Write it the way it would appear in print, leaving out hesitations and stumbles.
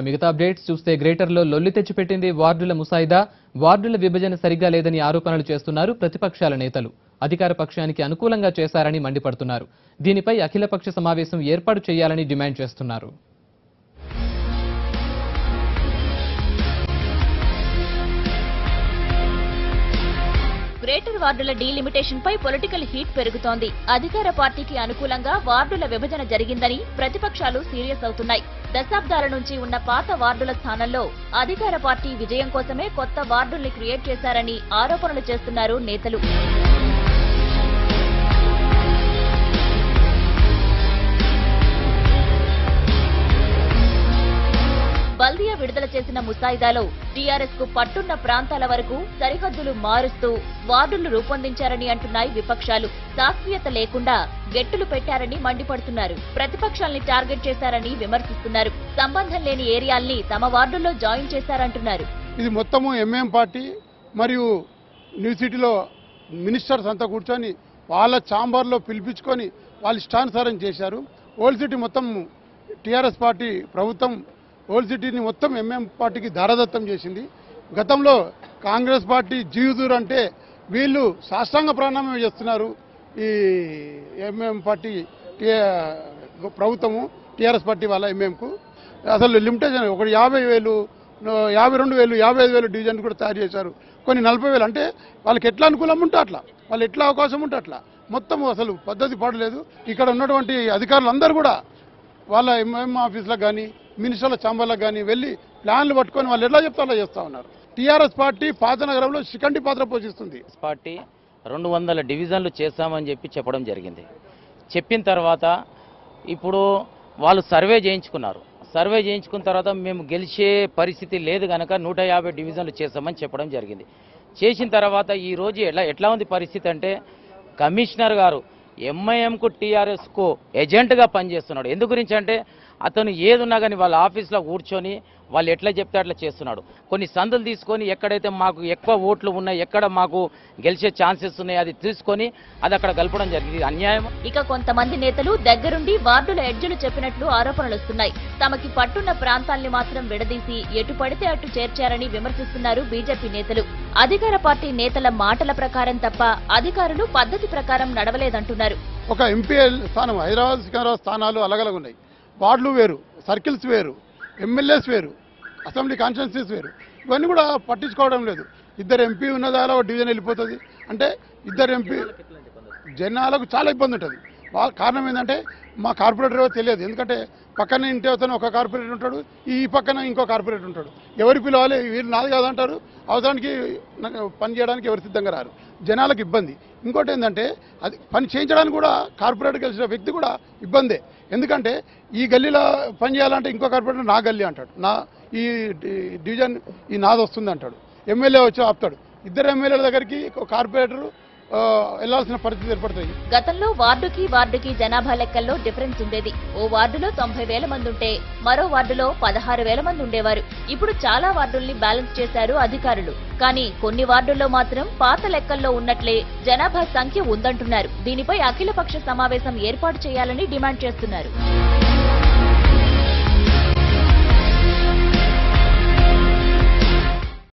మిగతా అప్డేట్స్ చూస్తే గ్రేటర్లో లొల్లి తెచ్చిపెట్టింది వార్డుల ముసాయిదా. వార్డుల విభజన సరిగ్గా లేదని ఆరోపణలు చేస్తున్నారు ప్రతిపక్షాల నేతలు. అధికార పక్షానికి అనుకూలంగా చేశారని మండిపడుతున్నారు. దీనిపై అఖిలపక్ష సమావేశం ఏర్పాటు చేయాలని డిమాండ్ చేస్తున్నారు. గ్రేటర్ వార్డుల డీలిమిటేషన్ పై పొలిటికల్ హీట్ పెరుగుతోంది. అధికార పార్టీకి అనుకూలంగా వార్డుల విభజన జరిగిందని ప్రతిపక్షాలు సీరియస్ అవుతున్నాయి. దశాబ్దాల నుంచి ఉన్న పాత వార్డుల స్థానంలో అధికార పార్టీ విజయం కోసమే కొత్త వార్డుల్ని క్రియేట్ చేశారని ఆరోపణలు చేస్తున్నారు నేతలు. బల్దియా విడుదల చేసిన ముసాయిదాలో టీఆర్ఎస్ కు పట్టున్న ప్రాంతాల వరకు సరిహద్దులు మారుస్తూ వార్డులు రూపొందించారని అంటున్నాయి విపక్షాలు. శాస్త్రీయత లేకుండా గెట్టులు పెట్టారని మండిపడుతున్నారు. ప్రతిపక్షాల్ని టార్గెట్ చేశారని విమర్శిస్తున్నారు. సంబంధం లేని ఏరియాల్ని తమ వార్డుల్లో జాయిన్ చేశారంటున్నారు. ఇది మొత్తము ఎంఎం పార్టీ మరియు న్యూ సిటీలో మినిస్టర్స్ అంతా కూర్చొని వాళ్ళ ఛాంబర్లో పిలిపించుకొని వాళ్ళు ఇష్టానుసారం చేశారు. ఓల్డ్ సిటీ మొత్తం టీఆర్ఎస్ పార్టీ ప్రభుత్వం ఓల్డ్ సిటీని మొత్తం ఎంఎం పార్టీకి దారదత్తం చేసింది. గతంలో కాంగ్రెస్ పార్టీ జీవుదూర్ అంటే వీళ్ళు సాష్టాంగ ప్రణామం చేస్తున్నారు. ఈ ఎంఎం పార్టీ ప్రభుత్వము టీఆర్ఎస్ పార్టీ వాళ్ళ ఎంఎంకు అసలు లిమిటేషన్ ఒకటి 50,000, 52,000, 55,000 డివిజన్ కూడా తయారు చేశారు. కొన్ని 40,000 అంటే వాళ్ళకి ఎట్లా అనుకూలం ఉంటే అట్లా, వాళ్ళు ఎట్లా అవకాశం ఉంటే అట్లా మొత్తం అసలు పద్ధతి పడలేదు. ఇక్కడ ఉన్నటువంటి అధికారులు అందరూ కూడా వాళ్ళ ఎంఎం ఆఫీసులకు కానీ మినిస్టర్ల ఛాంబర్లకు కానీ వెళ్ళి ప్లాన్లు పట్టుకొని వాళ్ళు ఎట్లా చెప్తా అలా చేస్తా ఉన్నారు. టీఆర్ఎస్ పార్టీ పాత నగరంలో శిఖండి పాత్ర పోషిస్తుంది. పార్టీ 200 డివిజన్లు చేస్తామని చెప్పడం జరిగింది. చెప్పిన తర్వాత ఇప్పుడు వాళ్ళు సర్వే చేయించుకున్నారు. సర్వే చేయించుకున్న తర్వాత మేము గెలిచే పరిస్థితి లేదు కనుక 150 డివిజన్లు చేస్తామని చెప్పడం జరిగింది. చేసిన తర్వాత ఈ రోజు ఎట్లా ఉంది పరిస్థితి అంటే కమిషనర్ గారు ఎంఐఎంకు టీఆర్ఎస్కు ఏజెంట్గా పనిచేస్తున్నాడు. ఎందు గురించి అంటే అతను ఏదున్నా కానీ వాళ్ళ ఆఫీస్లో కూర్చొని వాళ్ళు ఎట్లా చెప్తే అట్లా చేస్తున్నాడు. కొన్ని సందులు తీసుకొని ఎక్కడైతే మాకు ఎక్కువ ఓట్లు ఉన్నాయి, ఎక్కడ మాకు గెలిచే ఛాన్సెస్ ఉన్నాయి అది తీసుకొని అది అక్కడ కలపడం జరిగింది. అన్యాయం. ఇక కొంతమంది నేతలు దగ్గరుండి వార్డుల ఎడ్జులు చెప్పినట్లు ఆరోపణలు వస్తున్నాయి. తమకి పట్టున్న ప్రాంతాల్ని మాత్రం విడదీసి ఎటు పడితే అటు చేర్చారని విమర్శిస్తున్నారు బీజేపీ నేతలు. అధికార పార్టీ నేతల మాటల ప్రకారం తప్ప అధికారులు పద్ధతి ప్రకారం నడవలేదంటున్నారు. ఒక ఎంపీ స్థానం హైదరాబాద్ సికింద్రాబాద్ స్థానాలు అలగలగా ఉన్నాయి. వార్డులు వేరు, సర్కిల్స్ వేరు, ఎమ్మెల్యేస్ వేరు, అసెంబ్లీ కాన్స్టిట్యున్సీస్ వేరు. ఇవన్నీ కూడా పట్టించుకోవడం లేదు. 2 ఎంపీ ఉన్నదాలో ఒక డివిజన్ వెళ్ళిపోతుంది అంటే 2 ఎంపీ జనాలకు చాలా ఇబ్బంది ఉంటుంది. కారణం ఏంటంటే మా కార్పొరేటర్ తెలియదు. ఎందుకంటే పక్కన ఇంటి అవుతాను ఒక కార్పొరేటర్ ఉంటాడు, ఈ పక్కన ఇంకో కార్పొరేటర్ ఉంటాడు. ఎవరు పిలవాలి, వీళ్ళు నాది కాదంటారు. అవసరానికి పని చేయడానికి ఎవరు సిద్ధంగా రారు. జనాలకు ఇబ్బంది. ఇంకోటి ఏంటంటే అది పని చేయించడానికి కూడా కార్పొరేటర్ కలిసిన వ్యక్తి కూడా ఇబ్బందే. ఎందుకంటే ఈ గల్లీలో పని చేయాలంటే ఇంకో కార్పొరేటర్ నా గల్లీ అంటాడు, నా ఈ డివిజన్ ఈ నాది వస్తుంది అంటాడు. ఎమ్మెల్యే వచ్చి ఆపుతాడు. 2 ఎమ్మెల్యేల దగ్గరికి కార్పొరేటర్ వెళ్లాల్సిన పరిస్థితి ఏర్పడుతుంది. గతంలో వార్డుకి జనాభా లెక్కల్లో డిఫరెన్స్ ఉండేది. ఓ వార్డులో 90,000 మంది ఉంటే మరో వార్డులో 16,000 మంది ఉండేవారు. ఇప్పుడు చాలా వార్డుల్ని బ్యాలెన్స్ చేశారు అధికారులు. కానీ కొన్ని వార్డుల్లో మాత్రం పాత లెక్కల్లో ఉన్నట్లే జనాభా సంఖ్య ఉందంటున్నారు. దీనిపై అఖిలపక్ష సమావేశం ఏర్పాటు చేయాలని డిమాండ్ చేస్తున్నారు.